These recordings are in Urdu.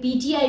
PTI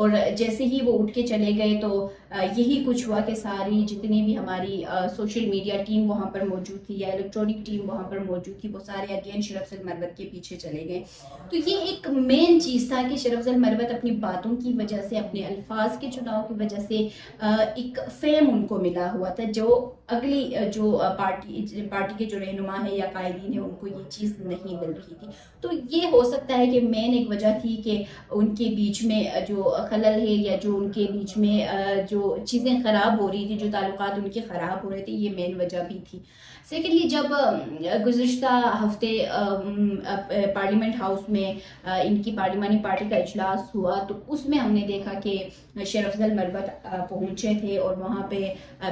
اور جیسے ہی وہ اٹھ کے چلے گئے تو یہی کچھ ہوا کہ ساری جتنی بھی ہماری سوشل میڈیا ٹیم وہاں پر موجود تھی یا الیکٹرانک ٹیم وہاں پر موجود تھی وہ سارے اگین شیر افضل مروت کے پیچھے چلے گئے. تو یہ ایک مین چیز تھا کہ شیر افضل مروت اپنی باتوں کی وجہ سے, اپنے الفاظ کے چناؤ کی وجہ سے ایک فیم ان کو ملا ہوا تھا, جو اگلی جو پارٹی کے جو رہنما ہے یا قائدین ہیں ان کو یہ چیز نہیں مل رہی تھی. تو یہ ہو سکتا ہے کہ مین ایک وجہ تھی کہ ان کے بیچ میں جو خلل ہے یا جو ان کے بیچ میں جو چیزیں خراب ہو رہی تھی, جو تعلقات ان کے خراب ہو رہے تھے, یہ مین وجہ بھی تھی. سیکنڈلی جب گزشتہ ہفتے پارلیمنٹ ہاؤس میں ان کی پارلیمانی پارٹی کا اجلاس ہوا تو اس میں ہم نے دیکھا کہ شیر افضل مروت پہنچے تھے اور وہاں پہ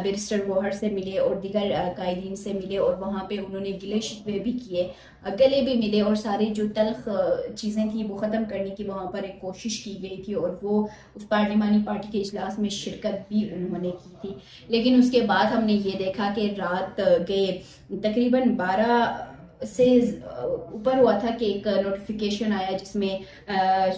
بیرسٹر گوہر سے ملے اور دیگر قائدین سے ملے اور وہاں پہ انہوں نے گلے شکوے بھی کیے, گلے بھی ملے اور ساری جو تلخ چیزیں تھیں وہ ختم کرنے کی وہاں پر ایک کوشش کی گئی تھی اور وہ اس پارلیمانی پارٹی کے اجلاس میں شرکت بھی انہوں نے کی تھی. لیکن اس کے بعد ہم نے یہ دیکھا کہ رات گئے تقریباً 12 سے اوپر ہوا تھا کہ ایک نوٹیفیکیشن آیا جس میں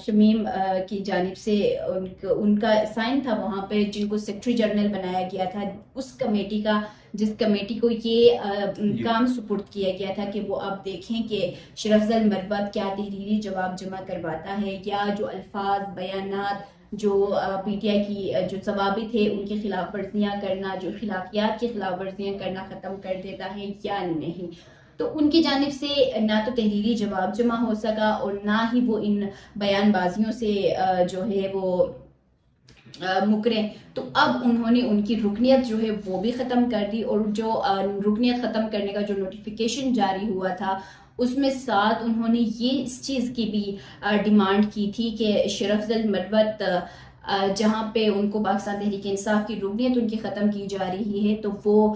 شمیم کی جانب سے ان کا سائن تھا وہاں پہ, جن کو سیکرٹری جنرل بنایا گیا تھا اس کمیٹی کا, جس کمیٹی کو یہ کام سپرد کیا گیا تھا کہ وہ اب دیکھیں کہ شیر افضل مروت کیا تحریری جواب جمع کرواتا ہے یا جو الفاظ بیانات جو پی ٹی آئی کی جو ضوابط ہے ان کے خلاف ورزیاں کرنا, جو اخلاقیات کی خلاف ورزیاں کرنا ختم کر دیتا ہے یا نہیں. تو ان کی جانب سے نہ تو تحریری جواب جمع ہو سکا اور نہ ہی وہ ان بیان بازیوں سے جو ہے وہ مکرے. تو اب انہوں نے ان کی رکنیت جو ہے وہ بھی ختم کر دی اور جو رکنیت ختم کرنے کا جو نوٹیفیکیشن جاری ہوا تھا اس میں ساتھ انہوں نے یہ اس چیز کی بھی ڈیمانڈ کی تھی کہ شیر افضل مروت جہاں پہ ان کو پاکستان تحریک انصاف کی رکنیت ان کی ختم کی جا رہی ہے تو وہ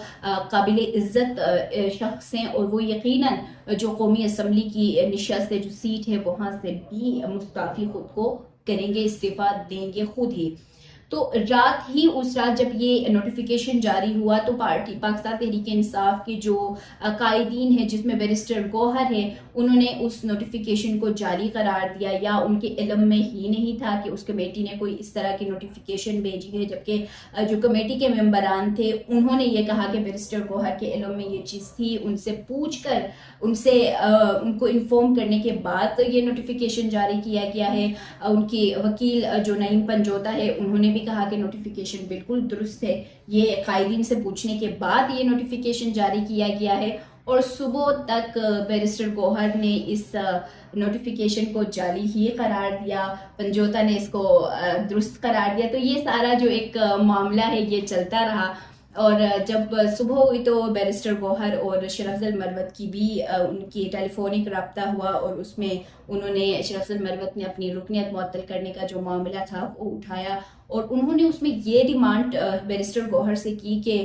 قابل عزت شخص ہیں اور وہ یقیناً جو قومی اسمبلی کی نشست ہے, جو سیٹ ہے, وہاں سے بھی مستعفی خود کو کریں گے, استعفیٰ دیں گے خود ہی. تو اس رات جب یہ نوٹیفیکیشن جاری ہوا تو پارٹی پاکستان تحریک انصاف کے جو قائدین ہیں جس میں بیرسٹر گوہر ہے انہوں نے اس نوٹیفیکیشن کو جاری قرار دیا, یا ان کے علم میں ہی نہیں تھا کہ اس کمیٹی نے کوئی اس طرح کی نوٹیفیکیشن بھیجی ہے, جبکہ جو کمیٹی کے ممبران تھے انہوں نے یہ کہا کہ بیرسٹر گوہر کے علم میں یہ چیز تھی, ان سے پوچھ کر ان کو انفارم کرنے کے بعد یہ نوٹیفیکیشن جاری کیا گیا ہے. ان کی وکیل جو نعیم پنجوتا ہے انہوں نے بھی کہا کہ نوٹیفیکیشن بالکل درست ہے, یہ قائدین سے پوچھنے کے بعد یہ نوٹیفیکیشن جاری کیا گیا ہے. اور صبح تک بیرسٹر گوہر نے اس نوٹیفیکیشن کو جعلی ہی قرار دیا, پنجوتا نے اس کو درست قرار دیا. تو یہ سارا جو ایک معاملہ ہے یہ چلتا رہا اور جب صبح ہوئی تو بیرسٹر گوہر اور شیر افضل مروت کی بھی ان کی ٹیلی فونک رابطہ ہوا اور اس میں انہوں نے شیر افضل مروت نے اپنی رکنیت معطل کرنے کا جو معاملہ تھا وہ اٹھایا اور انہوں نے اس میں یہ ڈیمانڈ بیرسٹر گوہر سے کی کہ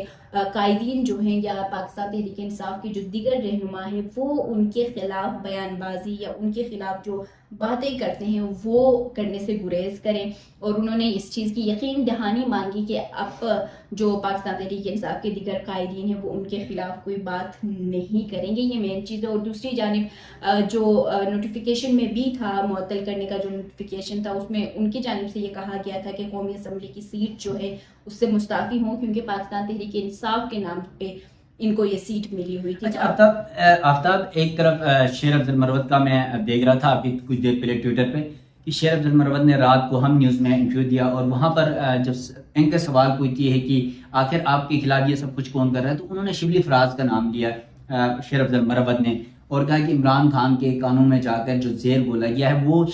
قائدین جو ہیں یا پاکستان تحریک انصاف کے جو دیگر رہنما ہیں وہ ان کے خلاف بیان بازی یا ان کے خلاف جو باتیں کرتے ہیں وہ کرنے سے گریز کریں. اور انہوں نے اس چیز کی یقین دہانی مانگی کہ اب جو پاکستان تحریک انصاف کے دیگر قائدین ہیں وہ ان کے خلاف کوئی بات نہیں کریں گے, یہ مین چیز ہے. اور دوسری جانب جو نوٹیفیکیشن میں بھی تھا, معطل کرنے کا جو نوٹیفیکیشن تھا, اس میں ان کی جانب سے یہ کہا گیا تھا کہ قومی اسمبلی کی سیٹ جو ہے اس سے مستعفی ہوں کیونکہ پاکستان تحریک انصاف کے نام پہ ان کو یہ سیٹ ملی ہوئی تھی. اچھا آفتاب, ایک طرف شیر افضل مروت کا میں دیکھ رہا تھا ابھی کچھ دیر پہلے ٹویٹر پہ کہ شیر افضل مروت نے رات کو ہم نیوز میں انٹرویو دیا اور وہاں پر جب اینکر سوال پوچھتی ہے کہ آخر آپ کے خلاف یہ سب کچھ کون کر رہا ہے, تو انہوں نے شبلی فراز کا نام لیا شیر افضل مروت نے اور کہا کہ عمران خان کے قانون میں جا کر جو زیر بولا گیا ہے وہ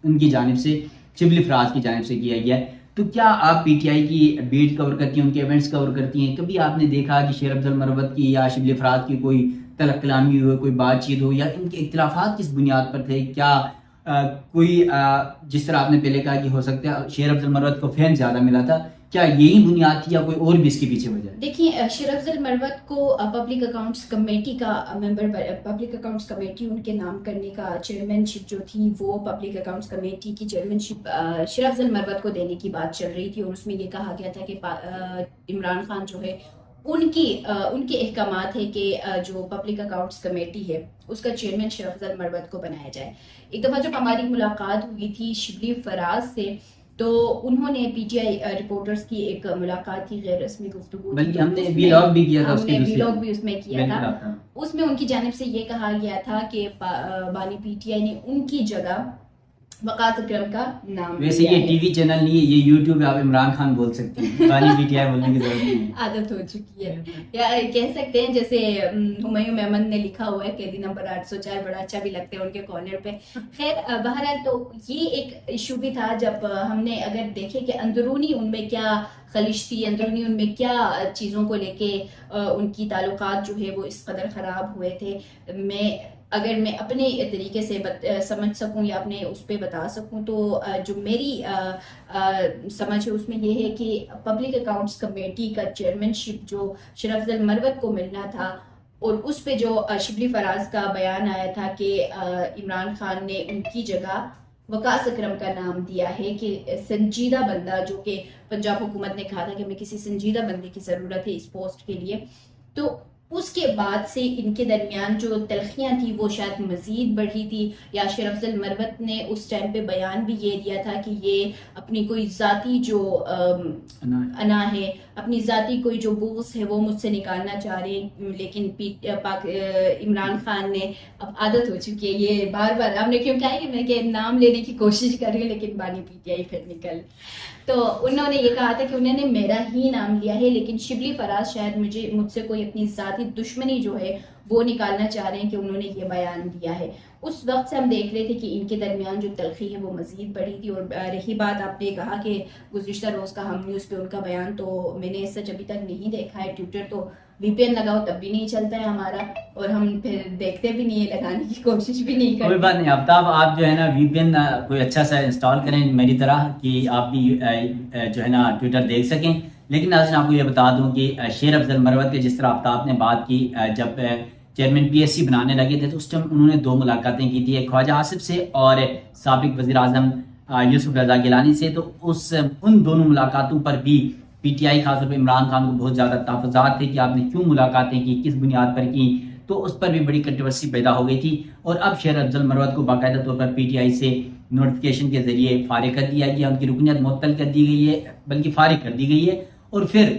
ان کی جانب سے شبلی فراز کی جانب سے کیا گیا ہے. تو کیا آپ پی ٹی آئی کی بیٹ کور کرتی ہیں, ان کے ایونٹس کور کرتی ہیں, کبھی آپ نے دیکھا کہ شیر افضل مروت کی یا شبلی فراز کی کوئی تلق کلامی ہو, کوئی بات چیت ہو, یا ان کے اختلافات کس بنیاد پر تھے؟ کیا کوئی جس طرح آپ نے پہلے کہا کہ ہو سکتا ہے شیر افضل مروت کو فین زیادہ ملا تھا, کیا یہی بنیاد تھی یا کوئی اور بھی اس کے پیچھے وجہ ہے؟ دیکھیے, شیر افضل مروت کو پبلک اکاؤنٹس کمیٹی کا ممبر, پبلک اکاؤنٹس کمیٹی ان کے نام کرنے کا چیئرمین شپ جو تھی وہ پبلک اکاؤنٹس کمیٹی کی چیئرمین شپ شیر افضل مروت کو دینے کی بات چل رہی تھی اور اس میں یہ کہا گیا تھا کہ عمران خان جو ہے ان کے احکامات ہے کہ جو پبلک اکاؤنٹس کمیٹی ہے اس کا چیئرمین شیر افضل مروت کو بنایا جائے. ایک دفعہ جب ہماری ملاقات ہوئی تھی شبلی فراز سے تو انہوں نے پی ٹی آئی رپورٹرز کی ایک ملاقات کی، غیر رسمی گفتگو، بلکہ ہم نے ویلاگ بھی کیا تھا، ہم نے ویلاگ بھی اس میں کیا تھا. اس میں ان کی جانب سے یہ کہا گیا تھا کہ بانی پی ٹی آئی نے ان کی جگہ وقاص اکرم کا نام، ویسے یہ ٹی وی چینل نہیں ہے، یہ یوٹیوب پہ آپ عمران خان بول سکتے ہیں، بانی پی ٹی آئی بولنے کی ضرورت نہیں ہے، عادت ہو چکی ہے. یا کہہ سکتے ہیں جیسے ہمایوں محمد نے لکھا ہوا ہے قیدی نمبر 804، بڑا اچھا بھی لگتا ہے ان کے کارنر پہ. خیر بہرحال تو یہ ایک ایشو بھی تھا جب ہم نے اگر دیکھے کہ اندرونی ان میں کیا خلش تھی، اندرونی ان میں کیا چیزوں کو لے کے ان کی تعلقات جو ہے وہ اس قدر خراب ہوئے تھے. اگر میں اپنے طریقے سے سمجھ سکوں یا اپنے اس پہ بتا سکوں تو جو میری سمجھ ہے اس میں یہ ہے کہ پبلک اکاؤنٹس کمیٹی کا چیئرمین شپ جو شرف افضل مروت کو ملنا تھا، اور اس پہ جو شبلی فراز کا بیان آیا تھا کہ عمران خان نے ان کی جگہ وقاص اکرم کا نام دیا ہے کہ سنجیدہ بندہ، جو کہ پنجاب حکومت نے کہا تھا کہ ہمیں کسی سنجیدہ بندے کی ضرورت ہے اس پوسٹ کے لیے. تو اس کے بعد سے ان کے درمیان جو تلخیاں تھی وہ شاید مزید بڑھی تھی، یا شرف افضل مروت نے اس ٹائم پہ بیان بھی یہ دیا تھا کہ یہ اپنی کوئی ذاتی جو انا ہے، اپنی ذاتی کوئی جو بغض ہے وہ مجھ سے نکالنا چاہ رہے ہیں. لیکن عمران خان نے، اب عادت ہو چکی ہے یہ بار بار ہم نے کیوں کہا کہ میں نام لینے کی کوشش کر رہی ہوں لیکن بانی پی ٹی آئی پھر نکل. تو انہوں نے یہ کہا تھا کہ انہوں نے میرا ہی نام لیا ہے، لیکن شبلی فراز شاید مجھ سے کوئی اپنی ذاتی دشمنی جو ہے وہ نکالنا چاہ رہے ہیں کہ انہوں نے یہ بیان دیا ہے. اس وقت سے ہم دیکھ رہے تھے کہ ان کے درمیان جو تلخی ہے وہ مزید بڑھی تھی. اور رہی بات آپ نے کہا کہ گزشتہ روز کا ہم نیوز پہ ان کا بیان، تو میں نے سچ ابھی تک نہیں دیکھا ہے. ٹویٹر تو وی پی این لگاؤ تب بھی نہیں چلتا ہے ہمارا، اور ہم پھر دیکھتے بھی نہیں ہے، لگانے کی کوشش بھی نہیں کرتے. کوئی بات نہیں آفتاب، آپ جو ہے نا وی پی این کوئی اچھا سا انسٹال کریں میری طرح، کہ آپ بھی جو ہے نا ٹویٹر دیکھ سکیں. لیکن ناظرین آپ کو یہ بتا دوں کہ شیر افضل مروت کے جس طرح آفتاب نے بات کی، جب چیئرمین پی ایس سی بنانے لگے تھے تو اس ٹائم انہوں نے 2 ملاقاتیں کی تھی، ایک خواجہ آصف سے اور سابق وزیر اعظم یوسف رضا گیلانی سے. تو ان دونوں ملاقاتوں پر بھی پی ٹی آئی خاص طور پہ عمران خان کو بہت زیادہ تحفظات تھے کہ آپ نے کیوں ملاقاتیں کی، کس بنیاد پر کی. تو اس پر بھی بڑی کنٹروورسی پیدا ہو گئی تھی. اور اب شیر افضل مروت کو باقاعدہ طور پر پی ٹی آئی سے نوٹیفیکیشن کے ذریعے فارغ کر دیا گیا، ان کی رکنیت معطل کر دی گئی ہے، بلکہ فارغ کر دی گئی ہے. اور پھر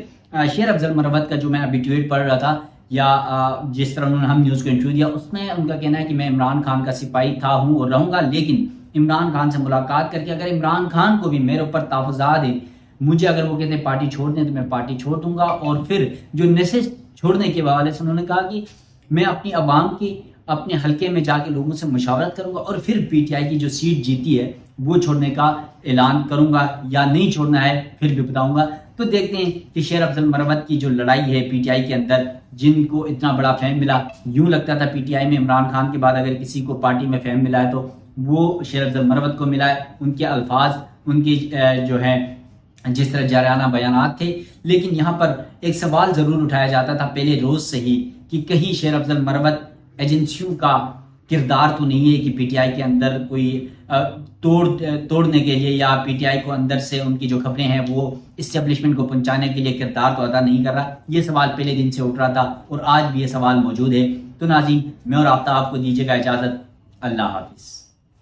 شیر افضل مروت کا جو میں ابھی ٹویٹ پڑھ رہا تھا، یا جس طرح انہوں نے ہم نیوز کو انٹرویو دیا، اس میں ان کا کہنا ہے کہ میں عمران خان کا سپاہی تھا، ہوں اور رہوں گا، لیکن عمران خان سے ملاقات کر کے اگر عمران خان کو بھی میرے اوپر تحفظات ہیں، مجھے اگر وہ کہتے ہیں پارٹی چھوڑ دیں تو میں پارٹی چھوڑ دوں گا. اور پھر جو نشست چھوڑنے کے حوالے سے انہوں نے کہا کہ میں اپنی عوام کی اپنے حلقے میں جا کے لوگوں سے مشاورت کروں گا، اور پھر پی ٹی آئی کی جو سیٹ جیتی ہے وہ چھوڑنے کا اعلان کروں گا، یا نہیں چھوڑنا ہے پھر بھی بتاؤں گا. تو دیکھتے ہیں کہ شیر افضل مروت کی جو لڑائی ہے پی ٹی آئی کے اندر، جن کو اتنا بڑا فیم ملا، یوں لگتا تھا پی ٹی آئی میں عمران خان کے بعد اگر کسی کو پارٹی میں فیم ملا ہے تو وہ شیر افضل مروت کو ملا ہے. ان کے الفاظ، ان کی جو ہے جس طرح جارحانہ بیانات تھے. لیکن یہاں پر ایک سوال ضرور اٹھایا جاتا تھا پہلے روز سے ہی کہ کہیں شیر افضل مروت ایجنسیوں کا کردار تو نہیں ہے کہ پی ٹی آئی کے اندر کوئی توڑنے کے لیے، یا پی ٹی آئی کو اندر سے ان کی جو خبریں ہیں وہ اسٹیبلشمنٹ کو پہنچانے کے لیے کردار تو ادا نہیں کر رہا. یہ سوال پہلے دن سے اٹھ رہا تھا اور آج بھی یہ سوال موجود ہے. تو ناظرین، میں اور آفتاب کو دیجیے گا اجازت. اللہ حافظ.